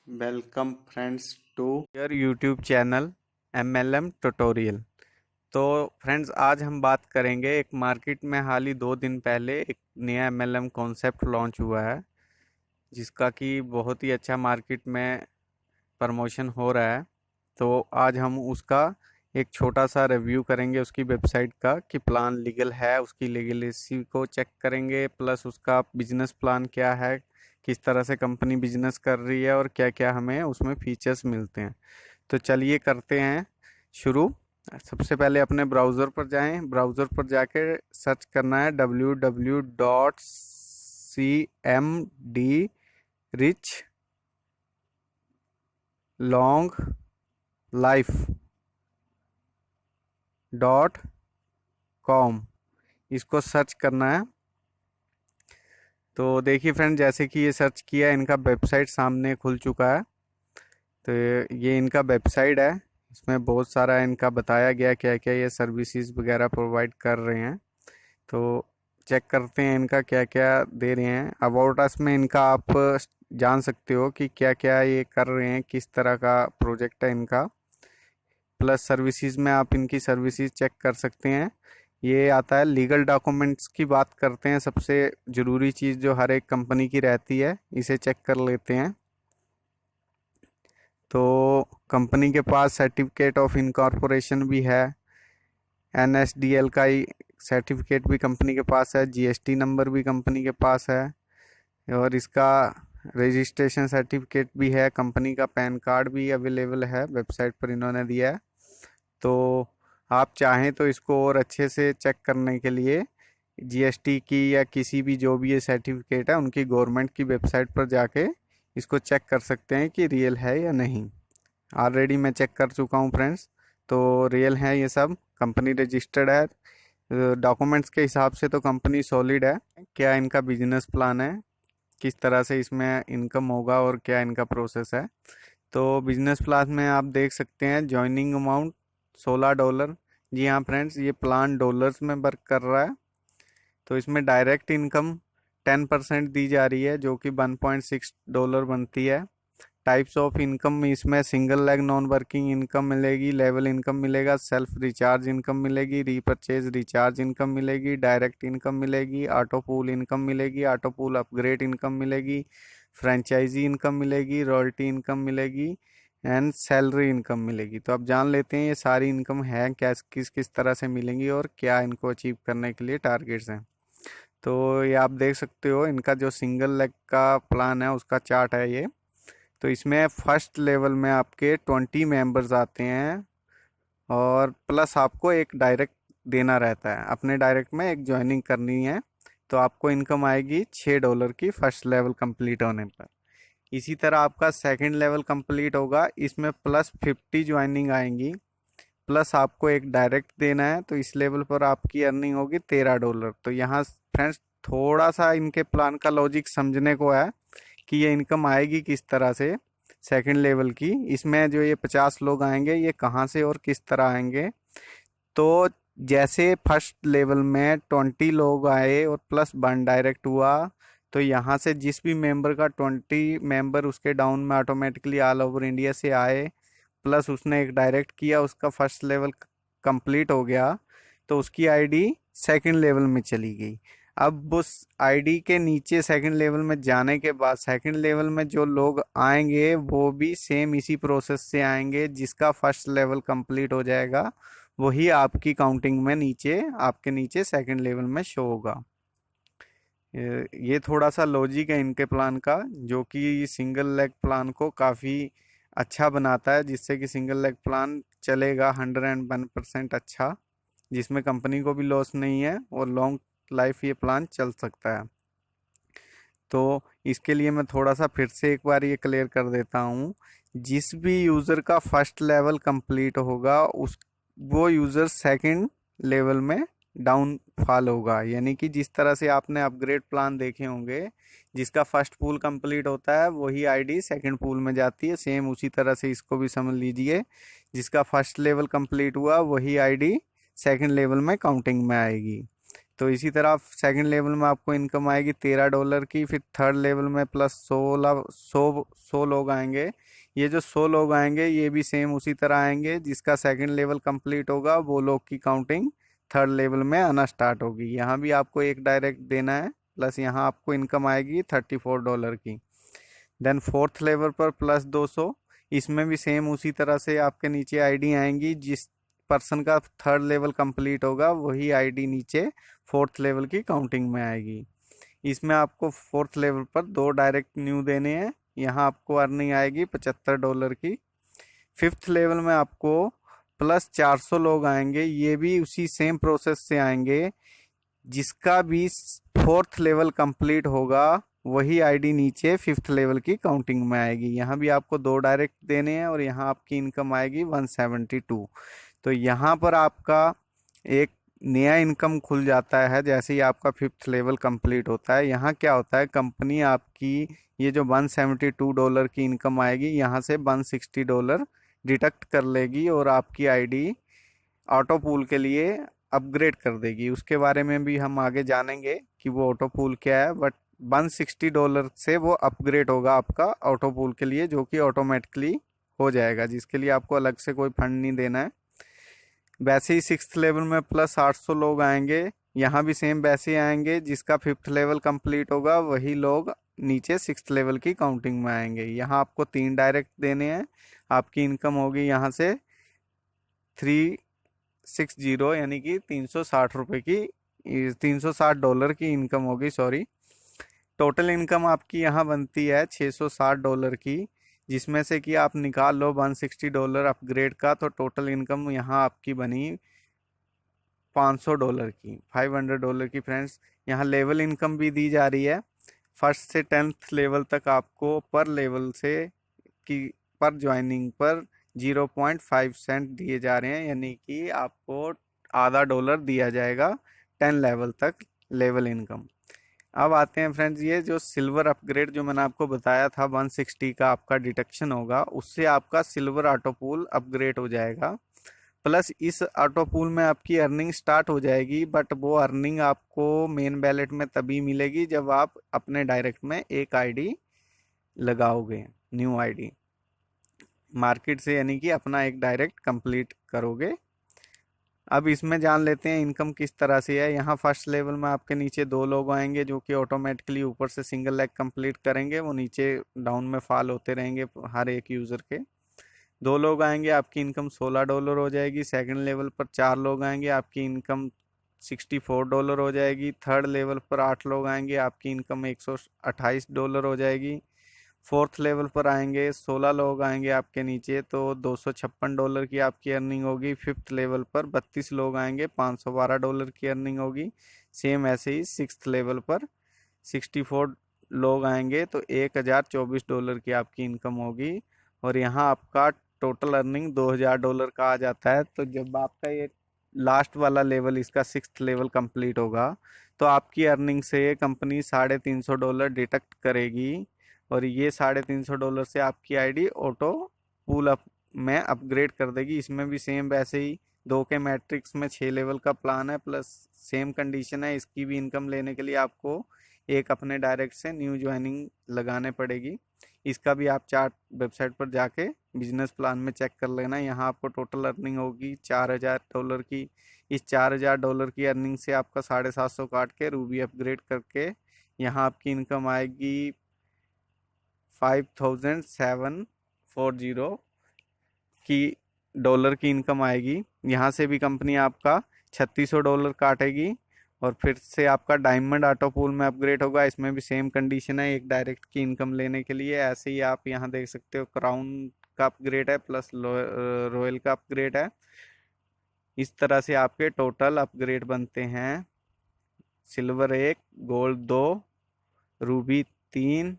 Welcome friends to your YouTube channel MLM tutorial. तो friends, आज हम बात करेंगे एक मार्केट में हाल ही 2 दिन पहले एक नया MLM कॉन्सेप्ट लॉन्च हुआ है, जिसका कि बहुत ही अच्छा मार्केट में प्रमोशन हो रहा है। तो आज हम उसका एक छोटा सा रिव्यू करेंगे, उसकी वेबसाइट का कि प्लान लीगल है, उसकी लीगलेसी को चेक करेंगे, प्लस उसका बिजनेस प्लान क्या है, किस तरह से कंपनी बिजनेस कर रही है और क्या क्या हमें उसमें फीचर्स मिलते हैं। तो चलिए करते हैं शुरू। सबसे पहले अपने ब्राउज़र पर जाएं, ब्राउज़र पर जाके सर्च करना है www.cmdrichLongLife.com, इसको सर्च करना है। तो देखिए फ्रेंड, जैसे कि ये सर्च किया, इनका वेबसाइट सामने खुल चुका है। तो ये इनका वेबसाइट है, इसमें बहुत सारा इनका बताया गया क्या क्या ये सर्विसेज वगैरह प्रोवाइड कर रहे हैं। तो चेक करते हैं इनका क्या क्या दे रहे हैं। अबाउट अस में इनका आप जान सकते हो कि क्या क्या ये कर रहे हैं, किस तरह का प्रोजेक्ट है इनका। प्लस सर्विसेज में आप इनकी सर्विसेज चेक कर सकते हैं। ये आता है लीगल डॉक्यूमेंट्स की बात करते हैं, सबसे ज़रूरी चीज़ जो हर एक कंपनी की रहती है, इसे चेक कर लेते हैं। तो कंपनी के पास सर्टिफिकेट ऑफ इनकॉर्पोरेशन भी है, NSDL का ही सर्टिफिकेट भी कंपनी के पास है, GST नंबर भी कंपनी के पास है, और इसका रजिस्ट्रेशन सर्टिफिकेट भी है, कंपनी का पैन कार्ड भी अवेलेबल है, वेबसाइट पर इन्होंने दिया है। तो आप चाहें तो इसको और अच्छे से चेक करने के लिए GST की या किसी भी जो भी ये सर्टिफिकेट है उनकी गवर्नमेंट की वेबसाइट पर जाके इसको चेक कर सकते हैं कि रियल है या नहीं। ऑलरेडी मैं चेक कर चुका हूँ फ्रेंड्स, तो रियल है ये सब, कंपनी रजिस्टर्ड है। डॉक्यूमेंट्स के हिसाब से तो कंपनी सॉलिड है। क्या इनका बिजनेस प्लान है, किस तरह से इसमें इनकम होगा और क्या इनका प्रोसेस है। तो बिजनेस प्लान में आप देख सकते हैं ज्वाइनिंग अमाउंट $16। जी हाँ फ्रेंड्स, ये प्लान डॉलर्स में वर्क कर रहा है। तो इसमें डायरेक्ट इनकम 10% दी जा रही है, जो कि $1.6 बनती है। टाइप्स ऑफ इनकम इसमें single leg non working income मिलेगी, लेवल इनकम मिलेगा, सेल्फ रिचार्ज इनकम मिलेगी, रीपरचेज रिचार्ज इनकम मिलेगी, डायरेक्ट इनकम मिलेगी, ऑटो पूल इनकम मिलेगी, ऑटो पूल अपग्रेड इनकम मिलेगी, फ्रेंचाइजी इनकम मिलेगी, रॉयल्टी इनकम मिलेगी एंड सैलरी इनकम मिलेगी। तो अब जान लेते हैं ये सारी इनकम है क्या, किस किस तरह से मिलेंगी और क्या इनको अचीव करने के लिए टारगेट्स हैं। तो ये आप देख सकते हो, इनका जो सिंगल लेग का प्लान है उसका चार्ट है ये। तो इसमें फर्स्ट लेवल में आपके 20 मेंबर्स आते हैं, और प्लस आपको एक डायरेक्ट देना रहता है, अपने डायरेक्ट में एक ज्वाइनिंग करनी है। तो आपको इनकम आएगी $6 की फर्स्ट लेवल कंप्लीट होने पर। इसी तरह आपका सेकंड लेवल कंप्लीट होगा, इसमें प्लस 50 ज्वाइनिंग आएंगी, प्लस आपको एक डायरेक्ट देना है। तो इस लेवल पर आपकी अर्निंग होगी $13। तो यहाँ फ्रेंड्स थोड़ा सा इनके प्लान का लॉजिक समझने को है कि ये इनकम आएगी किस तरह से। सेकंड लेवल की इसमें जो ये 50 लोग आएंगे, ये कहाँ से और किस तरह आएंगे। तो जैसे फर्स्ट लेवल में 20 लोग आए और प्लस 1 डायरेक्ट हुआ, तो यहाँ से जिस भी मेंबर का 20 मेंबर उसके डाउन में ऑटोमेटिकली ऑल ओवर इंडिया से आए, प्लस उसने एक डायरेक्ट किया, उसका फर्स्ट लेवल कंप्लीट हो गया, तो उसकी आईडी सेकंड लेवल में चली गई। अब उस आईडी के नीचे सेकंड लेवल में जाने के बाद सेकंड लेवल में जो लोग आएंगे वो भी सेम इसी प्रोसेस से आएंगे, जिसका फर्स्ट लेवल कंप्लीट हो जाएगा वही आपकी काउंटिंग में नीचे आपके नीचे सेकंड लेवल में शो होगा। ये थोड़ा सा लॉजिक है इनके प्लान का, जो कि सिंगल लेग प्लान को काफ़ी अच्छा बनाता है, जिससे कि सिंगल लेग प्लान चलेगा 101% अच्छा, जिसमें कंपनी को भी लॉस नहीं है और लॉन्ग लाइफ ये प्लान चल सकता है। तो इसके लिए मैं थोड़ा सा फिर से एक बार ये क्लियर कर देता हूँ। जिस भी यूज़र का फर्स्ट लेवल कंप्लीट होगा उस वो यूज़र सेकंड लेवल में डाउन फॉल होगा। यानी कि जिस तरह से आपने अपग्रेड प्लान देखे होंगे, जिसका फर्स्ट पूल कंप्लीट होता है वही आईडी सेकंड पूल में जाती है, सेम उसी तरह से इसको भी समझ लीजिए। जिसका फर्स्ट लेवल कंप्लीट हुआ वही आईडी सेकंड लेवल में काउंटिंग में आएगी। तो इसी तरह सेकंड लेवल में आपको इनकम आएगी $13 की। फिर थर्ड लेवल में प्लस 100 लोग आएंगे। ये जो 100 लोग आएंगे ये भी सेम उसी तरह आएंगे, जिसका सेकंड लेवल कंप्लीट होगा वो लोग की काउंटिंग थर्ड लेवल में आना स्टार्ट होगी। यहाँ भी आपको एक डायरेक्ट देना है, प्लस यहाँ आपको इनकम आएगी $34 की। देन फोर्थ लेवल पर प्लस 200, इसमें भी सेम उसी तरह से आपके नीचे आईडी आएंगी। जिस पर्सन का थर्ड लेवल कंप्लीट होगा वही आईडी नीचे फोर्थ लेवल की काउंटिंग में आएगी। इसमें आपको फोर्थ लेवल पर 2 डायरेक्ट न्यू देने हैं। यहाँ आपको अर्निंग आएगी $75 की। फिफ्थ लेवल में आपको प्लस 400 लोग आएंगे, ये भी उसी सेम प्रोसेस से आएंगे। जिसका भी फोर्थ लेवल कंप्लीट होगा वही आईडी नीचे फिफ्थ लेवल की काउंटिंग में आएगी। यहाँ भी आपको 2 डायरेक्ट देने हैं और यहाँ आपकी इनकम आएगी 172। तो यहाँ पर आपका एक नया इनकम खुल जाता है जैसे ही आपका फिफ्थ लेवल कंप्लीट होता है। यहाँ क्या होता है, कंपनी आपकी ये जो $172 की इनकम आएगी यहाँ से $160 डिडक्ट कर लेगी और आपकी आईडी ऑटो पूल के लिए अपग्रेड कर देगी। उसके बारे में भी हम आगे जानेंगे कि वो ऑटो पूल क्या है, बट $160 से वो अपग्रेड होगा आपका ऑटो पूल के लिए, जो कि ऑटोमेटिकली हो जाएगा, जिसके लिए आपको अलग से कोई फंड नहीं देना है। वैसे ही सिक्स्थ लेवल में प्लस 800 लोग आएंगे, यहाँ भी सेम वैसे ही आएंगे। जिसका फिफ्थ लेवल कंप्लीट होगा वही लोग नीचे सिक्स्थ लेवल की काउंटिंग में आएंगे। यहाँ आपको 3 डायरेक्ट देने हैं। आपकी इनकम होगी यहाँ से 360 यानी कि $360 की, $360 की इनकम होगी, सॉरी। टोटल इनकम आपकी यहाँ बनती है $660 की, जिसमें से कि आप निकाल लो $160 अपग्रेड का, तो टोटल इनकम यहाँ आपकी बनी $500 की, $500 की। फ्रेंड्स यहाँ लेवल इनकम भी दी जा रही है। फर्स्ट से 10th लेवल तक आपको पर लेवल से कि पर ज्वाइनिंग पर 0.5 सेंट दिए जा रहे हैं, यानी कि आपको आधा डॉलर दिया जाएगा 10 लेवल तक लेवल इनकम। अब आते हैं फ्रेंड्स, ये जो सिल्वर अपग्रेड जो मैंने आपको बताया था 160 का आपका डिडक्शन होगा, उससे आपका सिल्वर ऑटो पूल अपग्रेड हो जाएगा। प्लस इस ऑटो पूल में आपकी अर्निंग स्टार्ट हो जाएगी, बट वो अर्निंग आपको मेन बैलेट में तभी मिलेगी जब आप अपने डायरेक्ट में एक आईडी लगाओगे, न्यू आईडी मार्केट से, यानी कि अपना एक डायरेक्ट कंप्लीट करोगे। अब इसमें जान लेते हैं इनकम किस तरह से है। यहाँ फर्स्ट लेवल में आपके नीचे 2 लोग आएंगे जो कि ऑटोमेटिकली ऊपर से सिंगल लेग कंप्लीट करेंगे, वो नीचे डाउन में फॉल होते रहेंगे हर एक यूज़र के। 2 लोग आएंगे, आपकी इनकम $16 हो जाएगी। सेकंड लेवल पर 4 लोग आएंगे, आपकी इनकम $64 हो जाएगी। थर्ड लेवल पर 8 लोग आएंगे, आपकी इनकम $128 हो जाएगी। फोर्थ लेवल पर आएंगे 16 लोग आएंगे आपके नीचे, तो $256 की आपकी अर्निंग होगी। फिफ्थ लेवल पर 32 लोग आएंगे, $512 की अर्निंग होगी। सेम ऐसे ही सिक्स्थ लेवल पर 64 लोग आएंगे तो $1024 की आपकी इनकम होगी। और यहाँ आपका टोटल अर्निंग $2000 का आ जाता है। तो जब आपका ये लास्ट वाला लेवल, इसका सिक्स्थ लेवल कंप्लीट होगा, तो आपकी अर्निंग से कंपनी $350 डिडक्ट करेगी और ये $350 से आपकी आईडी ऑटो पूल अप में अपग्रेड कर देगी। इसमें भी सेम वैसे ही 2 के मैट्रिक्स में 6 लेवल का प्लान है, प्लस सेम कंडीशन है। इसकी भी इनकम लेने के लिए आपको एक अपने डायरेक्ट से न्यू ज्वाइनिंग लगाने पड़ेगी। इसका भी आप चार्ट वेबसाइट पर जाके बिजनेस प्लान में चेक कर लेना। यहाँ आपको टोटल अर्निंग होगी $4000 की। इस $4000 की अर्निंग से आपका 750 काट के रूबी अपग्रेड करके यहाँ आपकी इनकम आएगी 5740 की डॉलर की इनकम आएगी। यहाँ से भी कंपनी आपका $3600 काटेगी और फिर से आपका डायमंड ऑटो पूल में अपग्रेड होगा। इसमें भी सेम कंडीशन है एक डायरेक्ट की इनकम लेने के लिए। ऐसे ही आप यहाँ देख सकते हो क्राउन का अपग्रेड है प्लस रॉयल का अपग्रेड है। इस तरह से आपके टोटल अपग्रेड बनते हैं silver 1, gold 2, Ruby 3,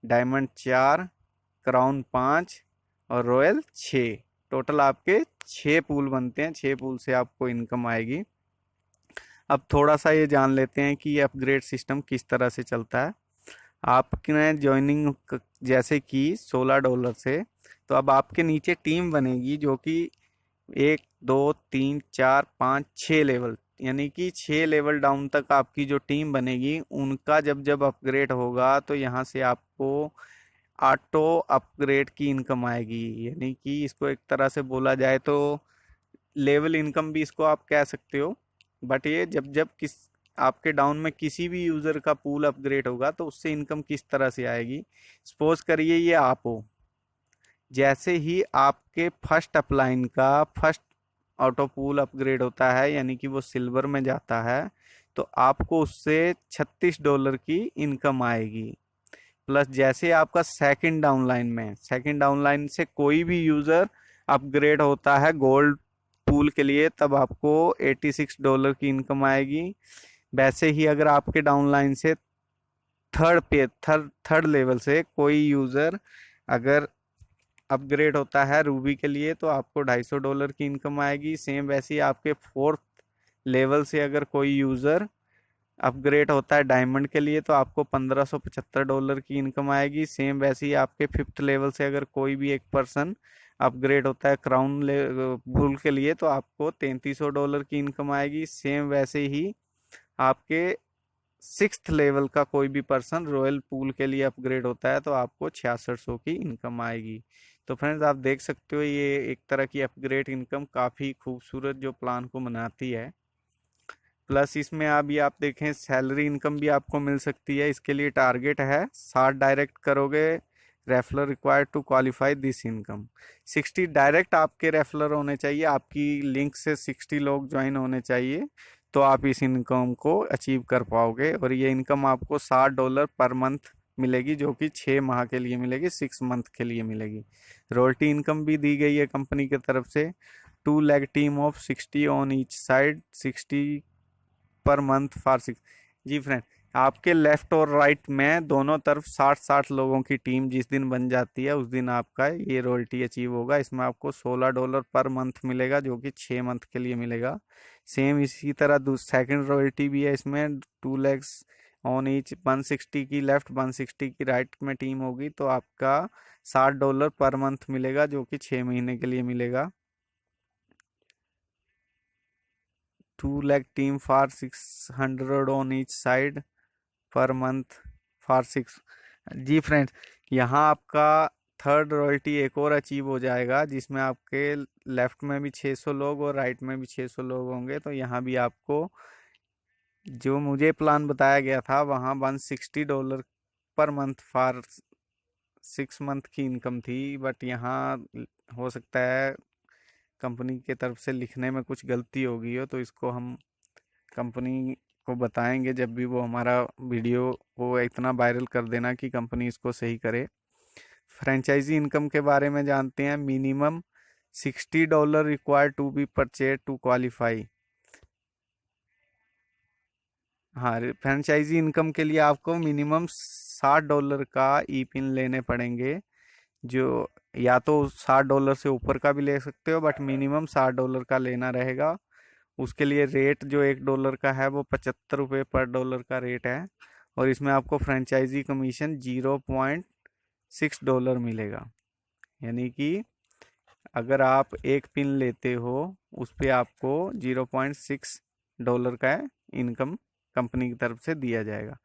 diamond 4, crown 5 और रॉयल 6। टोटल आपके 6 पूल बनते हैं। 6 पूल से आपको इनकम आएगी। अब थोड़ा सा ये जान लेते हैं कि ये अपग्रेड सिस्टम किस तरह से चलता है। आपने ज्वाइनिंग जैसे कि $16 से, तो अब आपके नीचे टीम बनेगी जो कि 1 2 3 4 5 6 लेवल यानी कि 6 लेवल डाउन तक आपकी जो टीम बनेगी उनका जब जब अपग्रेड होगा तो यहाँ से आपको ऑटो अपग्रेड की इनकम आएगी। यानी कि इसको एक तरह से बोला जाए तो लेवल इनकम भी इसको आप कह सकते हो। बट ये जब जब किस आपके डाउन में किसी भी यूजर का पूल अपग्रेड होगा तो उससे इनकम किस तरह से आएगी। सपोज करिए ये आप हो, जैसे ही आपके फर्स्ट अपलाइन का फर्स्ट ऑटो पूल अपग्रेड होता है यानी कि वो सिल्वर में जाता है तो आपको उससे $36 की इनकम आएगी। प्लस जैसे आपका सेकंड डाउनलाइन से कोई भी यूजर अपग्रेड होता है गोल्ड पूल के लिए तब आपको $86 की इनकम आएगी। वैसे ही अगर आपके डाउनलाइन से थर्ड लेवल से कोई यूजर अगर अपग्रेड होता है रूबी के लिए तो आपको $250 की इनकम आएगी। सेम वैसे ही आपके फोर्थ लेवल से अगर कोई यूजर अपग्रेड होता है डायमंड के लिए तो आपको $1575 की इनकम आएगी। सेम वैसे ही आपके फिफ्थ लेवल से अगर कोई भी एक पर्सन अपग्रेड होता है क्राउन बुल के लिए तो आपको $3300 की इनकम आएगी। सेम वैसे ही आपके सिक्स्थ लेवल का कोई भी पर्सन रॉयल पूल के लिए अपग्रेड होता है तो आपको 6600 की इनकम आएगी। तो फ्रेंड्स आप देख सकते हो ये एक तरह की अपग्रेड इनकम काफ़ी खूबसूरत जो प्लान को बनाती है। प्लस इसमें अभी आप देखें सैलरी इनकम भी आपको मिल सकती है। इसके लिए टारगेट है 60 डायरेक्ट करोगे referral required to qualify this income. 60 direct आपके रेफलर होने चाहिए, आपकी लिंक से 60 लोग ज्वाइन होने चाहिए तो आप इस इनकम को अचीव कर पाओगे। और ये इनकम आपको $60 पर मंथ मिलेगी जो कि 6 माह के लिए मिलेगी, 6 मंथ के लिए मिलेगी। रॉयल्टी इनकम भी दी गई है कंपनी की तरफ से 2 lakh team of 60 on each side 60 per month for 6। जी फ्रेंड, आपके लेफ्ट और राइट में दोनों तरफ 60-60 लोगों की टीम जिस दिन बन जाती है उस दिन आपका ये रॉयल्टी अचीव होगा। इसमें आपको $16 पर मंथ मिलेगा जो कि 6 मंथ के लिए मिलेगा। सेम इसी तरह सेकंड रॉयल्टी भी है इसमें 2 लैक्स ऑन ईच 160 की लेफ्ट 160 की राइट में टीम होगी तो आपका $60 पर मंथ मिलेगा जो कि 6 महीने के लिए मिलेगा। 2 lakh team for 600 on each side per month for 6। जी फ्रेंड्स, यहाँ आपका थर्ड रॉयल्टी एक और अचीव हो जाएगा जिसमें आपके लेफ्ट में भी 600 लोग और राइट में भी 600 लोग होंगे। तो यहाँ भी आपको जो मुझे प्लान बताया गया था वहाँ $160 पर मंथ फॉर 6 मंथ की इनकम थी। बट यहाँ हो सकता है कंपनी के तरफ से लिखने में कुछ गलती हो गई हो तो इसको हम कंपनी को बताएंगे जब भी वो हमारा वीडियो को इतना वायरल कर देना कि कंपनी इसको सही करे। फ्रेंचाइजी इनकम के बारे में जानते हैं। Minimum $60 required to be purchase to qualify. हाँ, फ्रेंचाइजी इनकम के लिए आपको मिनिमम $60 का ई पिन लेने पड़ेंगे। जो या तो $60 से ऊपर का भी ले सकते हो बट मिनिमम $60 का लेना रहेगा। उसके लिए रेट जो $1 का है वो $75 पर डॉलर का रेट है। और इसमें आपको फ्रेंचाइजी कमीशन $0.6 मिलेगा। यानी कि अगर आप एक पिन लेते हो उस पर आपको $0.6 का इनकम कंपनी की तरफ से दिया जाएगा।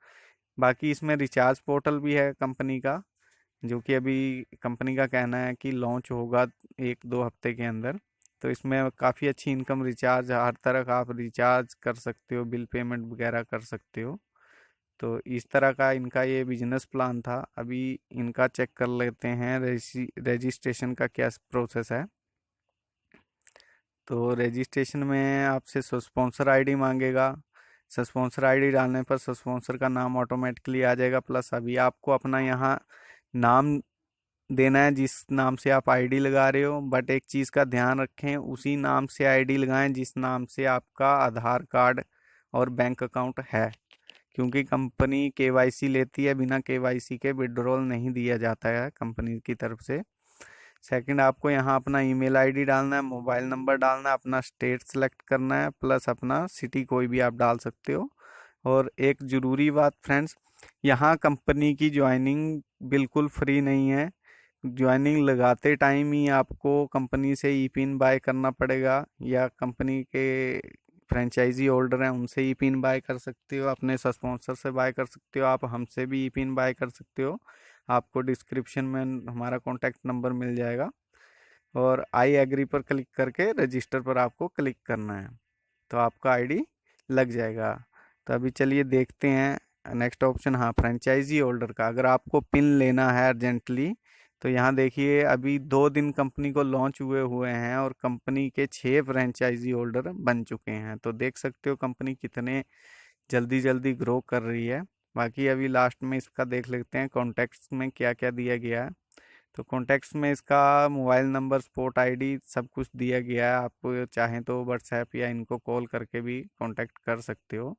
बाकी इसमें रिचार्ज पोर्टल भी है कंपनी का जो कि अभी कंपनी का कहना है कि लॉन्च होगा 1-2 हफ्ते के अंदर। तो इसमें काफ़ी अच्छी इनकम रिचार्ज हर तरह का आप रिचार्ज कर सकते हो, बिल पेमेंट वगैरह कर सकते हो। तो इस तरह का इनका ये बिजनेस प्लान था। अभी इनका चेक कर लेते हैं रजिस्ट्रेशन का क्या प्रोसेस है। तो रजिस्ट्रेशन में आपसे सस्पॉन्सर आईडी मांगेगा। सस्पॉन्सर आईडी डालने पर सस्पॉन्सर का नाम ऑटोमेटिकली आ जाएगा। प्लस अभी आपको अपना यहाँ नाम देना है जिस नाम से आप आईडी लगा रहे हो। बट एक चीज़ का ध्यान रखें, उसी नाम से आईडी लगाएं जिस नाम से आपका आधार कार्ड और बैंक अकाउंट है, क्योंकि कंपनी केवाईसी लेती है। बिना केवाईसी के विड्रॉल नहीं दिया जाता है कंपनी की तरफ से। सेकंड, आपको यहाँ अपना ईमेल आईडी डालना है, मोबाइल नंबर डालना है, अपना स्टेट सेलेक्ट करना है, प्लस अपना सिटी कोई भी आप डाल सकते हो। और एक ज़रूरी बात फ्रेंड्स, यहाँ कंपनी की ज्वाइनिंग बिल्कुल फ्री नहीं है। ज्वाइनिंग लगाते टाइम ही आपको कंपनी से ई पिन बाय करना पड़ेगा या कंपनी के फ्रेंचाइजी होल्डर हैं उनसे ई पिन बाय कर सकते हो, अपने स्पॉन्सर से बाय कर सकते हो, आप हमसे भी ई पिन बाय कर सकते हो। आपको डिस्क्रिप्शन में हमारा कॉन्टैक्ट नंबर मिल जाएगा, और आई एग्री पर क्लिक करके रजिस्टर पर आपको क्लिक करना है, तो आपका आईडी लग जाएगा। तो अभी चलिए देखते हैं नेक्स्ट ऑप्शन। हाँ, फ्रेंचाइजी होल्डर का अगर आपको पिन लेना है अर्जेंटली, तो यहाँ देखिए अभी 2 दिन कंपनी को लॉन्च हुए हुए हैं और कंपनी के 6 फ्रेंचाइजी होल्डर बन चुके हैं। तो देख सकते हो कंपनी कितने जल्दी जल्दी ग्रो कर रही है। बाकी अभी लास्ट में इसका देख लेते हैं कॉन्टैक्ट्स में क्या क्या दिया गया है। तो कॉन्टैक्ट्स में इसका मोबाइल नंबर, स्पोर्ट आईडी सब कुछ दिया गया है। आप चाहें तो व्हाट्सएप या इनको कॉल करके भी कांटेक्ट कर सकते हो।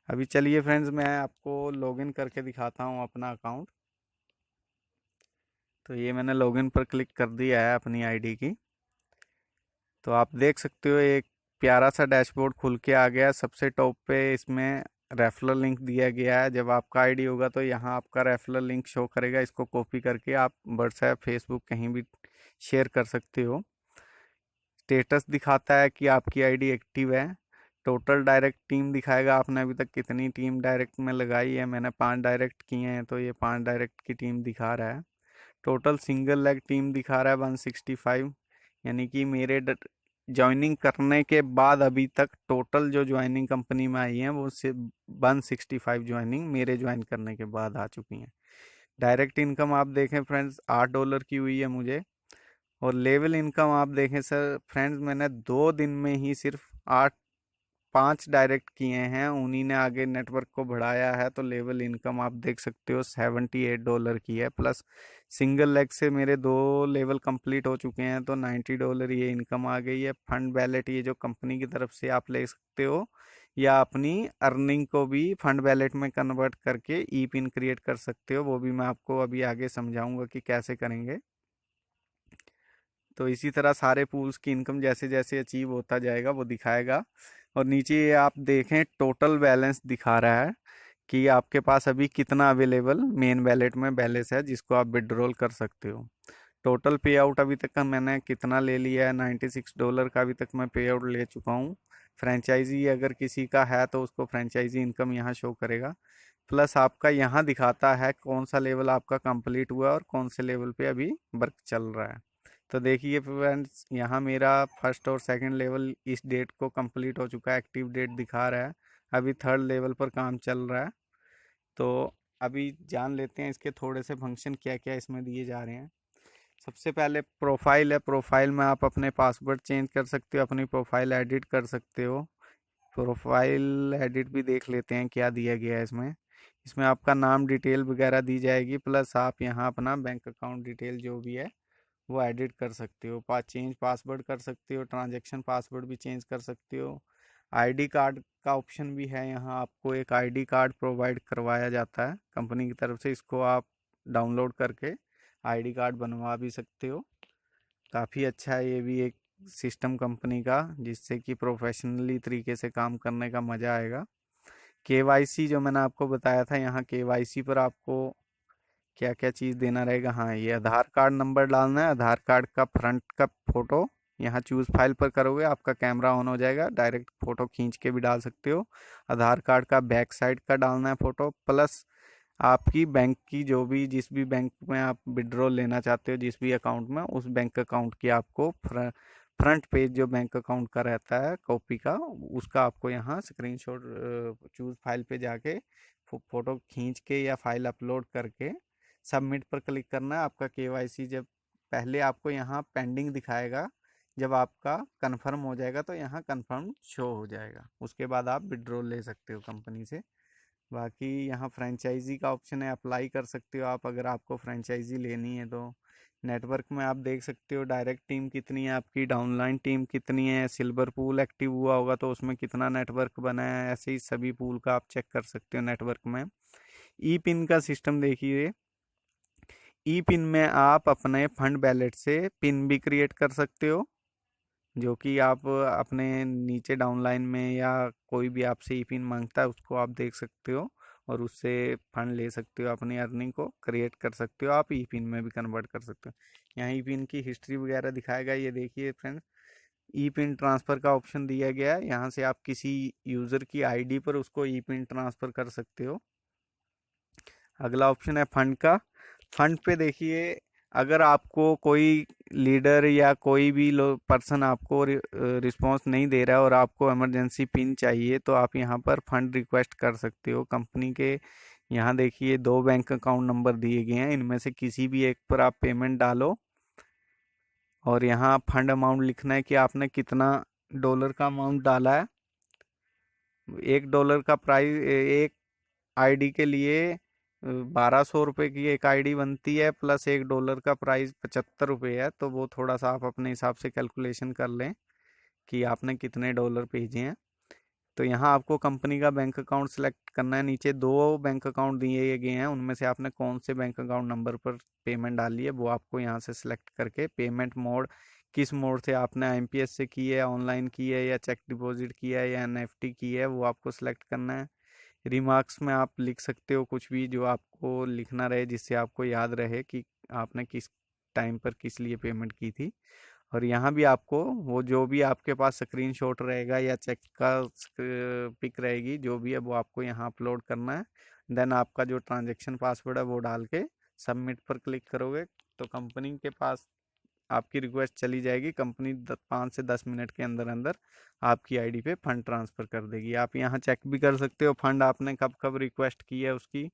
अभी चलिए फ्रेंड्स, मैं आपको लॉगिन करके दिखाता हूँ अपना अकाउंट। तो ये मैंने लॉगिन पर क्लिक कर दिया है अपनी आईडी की। तो आप देख सकते हो एक प्यारा सा डैशबोर्ड खुल के आ गया। सबसे टॉप पे इसमें रेफरल लिंक दिया गया है। जब आपका आईडी होगा तो यहाँ आपका रेफरल लिंक शो करेगा। इसको कॉपी करके आप व्हाट्सएप, फेसबुक कहीं भी शेयर कर सकते हो। स्टेटस दिखाता है कि आपकी आईडी एक्टिव है। टोटल डायरेक्ट टीम दिखाएगा, आपने अभी तक कितनी टीम डायरेक्ट में लगाई है। मैंने 5 डायरेक्ट किए हैं, तो ये 5 डायरेक्ट की टीम दिखा रहा है। टोटल सिंगल लेग टीम दिखा रहा है 165, यानी कि मेरे ज्वाइनिंग करने के बाद अभी तक टोटल जो ज्वाइनिंग कंपनी में आई है वो सिर्फ 165 ज्वाइनिंग मेरे ज्वाइन करने के बाद आ चुकी हैं। डायरेक्ट इनकम आप देखें फ्रेंड्स, $8 की हुई है मुझे। और लेवल इनकम आप देखें सर फ्रेंड्स, मैंने 2 दिन में ही सिर्फ 5 डायरेक्ट किए हैं, उन्हीं ने आगे नेटवर्क को बढ़ाया है। तो लेवल इनकम आप देख सकते हो $78 की है, प्लस सिंगल लेग से मेरे 2 लेवल कंप्लीट हो चुके हैं, तो $90 ये इनकम आ गई है। फंड बैलेट ये जो कंपनी की तरफ से आप ले सकते हो, या अपनी अर्निंग को भी फंड बैलेट में कन्वर्ट करके ई पिन क्रिएट कर सकते हो। वो भी मैं आपको अभी आगे समझाऊंगा कि कैसे करेंगे। तो इसी तरह सारे पूल्स की इनकम जैसे जैसे अचीव होता जाएगा वो दिखाएगा। और नीचे ये आप देखें टोटल बैलेंस दिखा रहा है कि आपके पास अभी कितना अवेलेबल मेन वैलेट में बैलेंस है जिसको आप विड्रॉल कर सकते हो। टोटल पे आउट अभी तक का मैंने कितना ले लिया है, $96 का अभी तक मैं पे आउट ले चुका हूँ। फ्रेंचाइजी अगर किसी का है तो उसको फ्रेंचाइजी इनकम यहाँ शो करेगा। प्लस आपका यहाँ दिखाता है कौन सा लेवल आपका कंप्लीट हुआ और कौन से लेवल पे अभी वर्क चल रहा है। तो देखिए फ्रेंड्स, यहाँ मेरा फर्स्ट और सेकंड लेवल इस डेट को कंप्लीट हो चुका है, एक्टिव डेट दिखा रहा है। अभी थर्ड लेवल पर काम चल रहा है। तो अभी जान लेते हैं इसके थोड़े से फंक्शन क्या क्या इसमें दिए जा रहे हैं। सबसे पहले प्रोफाइल है। प्रोफाइल में आप अपने पासवर्ड चेंज कर सकते हो, अपनी प्रोफाइल एडिट कर सकते हो। प्रोफाइल एडिट भी देख लेते हैं क्या दिया गया है इसमें। इसमें आपका नाम डिटेल वगैरह दी जाएगी, प्लस आप यहाँ अपना बैंक अकाउंट डिटेल जो भी है वो एडिट कर सकते हो। चेंज पासवर्ड कर सकते हो, ट्रांजैक्शन पासवर्ड भी चेंज कर सकते हो। आईडी कार्ड का ऑप्शन भी है यहाँ, आपको एक आईडी कार्ड प्रोवाइड करवाया जाता है कंपनी की तरफ से। इसको आप डाउनलोड करके आईडी कार्ड बनवा भी सकते हो। काफ़ी अच्छा है ये भी एक सिस्टम कंपनी का, जिससे कि प्रोफेशनली तरीके से काम करने का मज़ा आएगा। केवाईसी जो मैंने आपको बताया था, यहाँ केवाईसी पर आपको क्या क्या चीज़ देना रहेगा। हाँ, ये आधार कार्ड नंबर डालना है। आधार कार्ड का फ्रंट का फोटो यहाँ चूज फाइल पर करोगे आपका कैमरा ऑन हो जाएगा, डायरेक्ट फोटो खींच के भी डाल सकते हो। आधार कार्ड का बैक साइड का डालना है फोटो, प्लस आपकी बैंक की जो भी जिस भी बैंक में आप विड्रॉल लेना चाहते हो, जिस भी अकाउंट में, उस बैंक अकाउंट की आपको फ्रंट पेज जो बैंक अकाउंट का रहता है कॉपी का, उसका आपको यहाँ स्क्रीनशॉट चूज फाइल पे जाके फोटो खींच के या फाइल अपलोड करके सबमिट पर क्लिक करना है। आपका केवाईसी जब पहले आपको यहाँ पेंडिंग दिखाएगा, जब आपका कंफर्म हो जाएगा तो यहाँ कंफर्म शो हो जाएगा, उसके बाद आप विड्रॉल ले सकते हो कंपनी से। बाकी यहाँ फ्रेंचाइजी का ऑप्शन है, अप्लाई कर सकते हो आप अगर आपको फ्रेंचाइजी लेनी है तो। नेटवर्क में आप देख सकते हो डायरेक्ट टीम कितनी है आपकी, डाउनलाइन टीम कितनी है, सिल्वर पूल एक्टिव हुआ होगा तो उसमें कितना नेटवर्क बना है, ऐसे ही सभी पूल का आप चेक कर सकते हो नेटवर्क में। ई पिन का सिस्टम देखिए। ई पिन में आप अपने फंड बैलेट से पिन भी क्रिएट कर सकते हो, जो कि आप अपने नीचे डाउनलाइन में या कोई भी आपसे ई पिन मांगता है उसको आप देख सकते हो, और उससे फंड ले सकते हो, अपनी अर्निंग को क्रिएट कर सकते हो, आप ई पिन में भी कन्वर्ट कर सकते हो। यहाँ ई पिन की हिस्ट्री वगैरह दिखाएगा, ये देखिए फ्रेंड्स। ई पिन ट्रांसफ़र का ऑप्शन दिया गया है। यहाँ से आप किसी यूज़र की आईडी पर उसको ई पिन ट्रांसफ़र कर सकते हो। अगला ऑप्शन है फंड का। फंड पे देखिए, अगर आपको कोई लीडर या कोई भी पर्सन आपको रिस्पांस नहीं दे रहा है और आपको इमरजेंसी पिन चाहिए, तो आप यहाँ पर फंड रिक्वेस्ट कर सकते हो कंपनी के। यहाँ देखिए 2 बैंक अकाउंट नंबर दिए गए हैं, इनमें से किसी भी एक पर आप पेमेंट डालो और यहाँ फंड अमाउंट लिखना है कि आपने कितना डॉलर का अमाउंट डाला है। $1 का प्राइस, एक आईडी के लिए 1200 रुपये की एक आईडी बनती है, प्लस $1 का प्राइस 75 रुपये है। तो वो थोड़ा सा आप अपने हिसाब से कैलकुलेशन कर लें कि आपने कितने डॉलर भेजे हैं। तो यहाँ आपको कंपनी का बैंक अकाउंट सेलेक्ट करना है। नीचे 2 बैंक अकाउंट दिए गए हैं, उनमें से आपने कौन से बैंक अकाउंट नंबर पर पेमेंट डाली है वो आपको यहाँ से सिलेक्ट करके, पेमेंट मोड किस मोड से आपने आईएमपीएस से की है, ऑनलाइन की है, या चेक डिपॉजिट किया है, या एनएफटी की है, वो आपको सिलेक्ट करना है। रिमार्क्स में आप लिख सकते हो कुछ भी जो आपको लिखना रहे, जिससे आपको याद रहे कि आपने किस टाइम पर किस लिए पेमेंट की थी। और यहाँ भी आपको वो जो भी आपके पास स्क्रीनशॉट रहेगा या चेक का पिक रहेगी, जो भी है वो आपको यहाँ अपलोड करना है। देन आपका जो ट्रांजैक्शन पासवर्ड है वो डाल के सबमिट पर क्लिक करोगे तो कंपनी के पास आपकी रिक्वेस्ट चली जाएगी। कंपनी 5 से 10 मिनट के अंदर अंदर आपकी आईडी पे फंड ट्रांसफ़र कर देगी। आप यहाँ चेक भी कर सकते हो फंड आपने कब कब रिक्वेस्ट की है उसकी।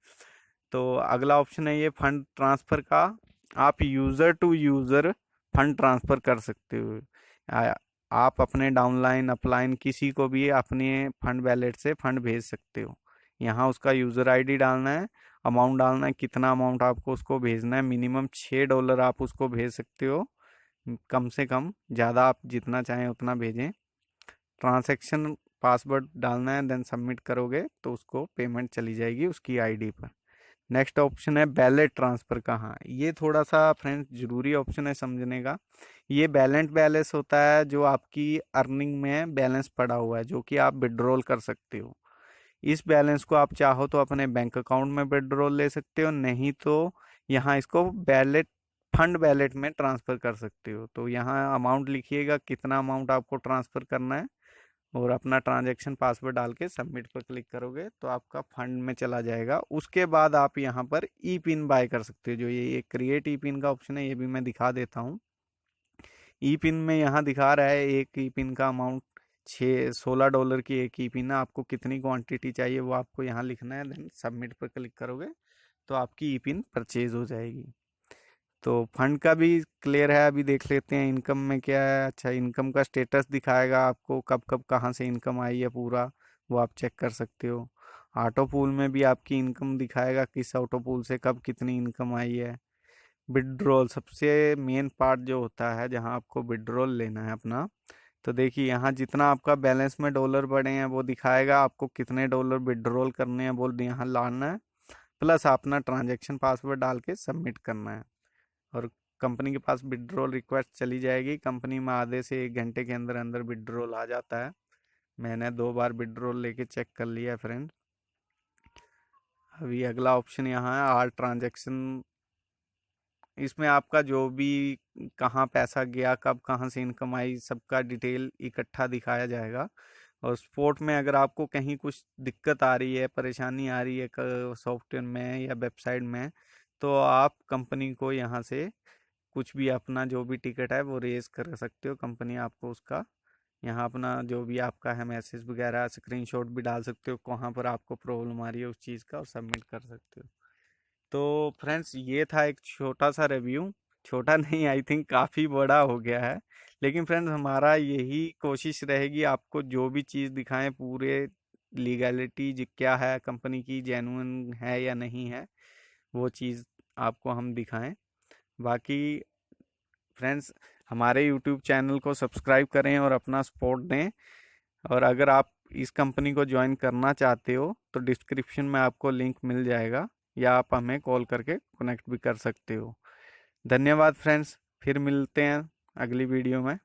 तो अगला ऑप्शन है ये फंड ट्रांसफ़र का। आप user to user fund transfer कर सकते हो। आप अपने डाउनलाइन अपलाइन किसी को भी अपने फंड वैलेट से फंड भेज सकते हो। यहाँ उसका यूज़र आईडी डालना है, अमाउंट डालना है, कितना अमाउंट आपको उसको भेजना है। मिनिमम $6 आप उसको भेज सकते हो, कम से कम। ज़्यादा आप जितना चाहें उतना भेजें। ट्रांजैक्शन पासवर्ड डालना है, देन सबमिट करोगे तो उसको पेमेंट चली जाएगी उसकी आईडी पर। नेक्स्ट ऑप्शन है बैलेंस ट्रांसफ़र का। हाँ, ये थोड़ा सा फ्रेंड्स ज़रूरी ऑप्शन है समझने का। ये बैलेंस होता है जो आपकी अर्निंग में बैलेंस पड़ा हुआ है, जो कि आप विड्रॉल कर सकते हो। इस बैलेंस को आप चाहो तो अपने बैंक अकाउंट में विड्रॉल ले सकते हो, नहीं तो यहाँ इसको फंड बैलेट में ट्रांसफ़र कर सकते हो। तो यहाँ अमाउंट लिखिएगा कितना अमाउंट आपको ट्रांसफ़र करना है और अपना ट्रांजैक्शन पासवर्ड डाल के सबमिट पर क्लिक करोगे तो आपका फंड में चला जाएगा। उसके बाद आप यहाँ पर ई पिन बाय कर सकते हो। जो ये क्रिएट ई पिन का ऑप्शन है, ये भी मैं दिखा देता हूँ। ई पिन में यहाँ दिखा रहा है एक ई पिन का अमाउंट $16 की एक ई पिन है। आपको कितनी क्वांटिटी चाहिए वो आपको यहाँ लिखना है, देन सबमिट पर क्लिक करोगे तो आपकी ई पिन परचेज हो जाएगी। तो फंड का भी क्लियर है। अभी देख लेते हैं इनकम में क्या है। अच्छा, इनकम का स्टेटस दिखाएगा आपको कब कब कहाँ से इनकम आई है पूरा, वो आप चेक कर सकते हो। ऑटो पूल में भी आपकी इनकम दिखाएगा, किस ऑटो पूल से कब कितनी इनकम आई है। विड्रॉल सबसे मेन पार्ट जो होता है, जहाँ आपको विड्रॉल लेना है अपना। तो देखिए यहाँ जितना आपका बैलेंस में डॉलर बढ़े हैं वो दिखाएगा, आपको कितने डॉलर विड्रॉल करने हैं वो यहाँ लाना है, प्लस अपना ट्रांजैक्शन पासवर्ड डाल के सबमिट करना है और कंपनी के पास विड्रॉल रिक्वेस्ट चली जाएगी। कंपनी में आधे से 1 घंटे के अंदर अंदर विड्रॉल आ जाता है। मैंने 2 बार विड्रॉल लेके चेक कर लिया है फ्रेंड। अभी अगला ऑप्शन यहाँ है आल ट्रांजैक्शन। इसमें आपका जो भी कहाँ पैसा गया, कब कहाँ से इनकम आई, सबका डिटेल इकट्ठा दिखाया जाएगा। और स्पोर्ट में अगर आपको कहीं कुछ दिक्कत आ रही है, परेशानी आ रही है सॉफ्टवेयर में या वेबसाइट में, तो आप कंपनी को यहाँ से कुछ भी अपना जो भी टिकट है वो रेज कर सकते हो। कंपनी आपको उसका यहाँ अपना जो भी आपका है मैसेज वगैरह स्क्रीनशॉट भी डाल सकते हो, कहाँ पर आपको प्रॉब्लम आ रही है उस चीज़ का, और सबमिट कर सकते हो। तो फ्रेंड्स ये था एक छोटा सा रिव्यू। छोटा नहीं, आई थिंक काफ़ी बड़ा हो गया है। लेकिन फ्रेंड्स हमारा यही कोशिश रहेगी आपको जो भी चीज़ दिखाएं पूरे लीगैलिटी क्या है, कंपनी की जेन्युइन है या नहीं है, वो चीज़ आपको हम दिखाएं। बाकी फ्रेंड्स हमारे यूट्यूब चैनल को सब्सक्राइब करें और अपना सपोर्ट दें। और अगर आप इस कंपनी को ज्वाइन करना चाहते हो तो डिस्क्रिप्शन में आपको लिंक मिल जाएगा, या आप हमें कॉल करके कनेक्ट भी कर सकते हो। धन्यवाद फ्रेंड्स, फिर मिलते हैं अगली वीडियो में।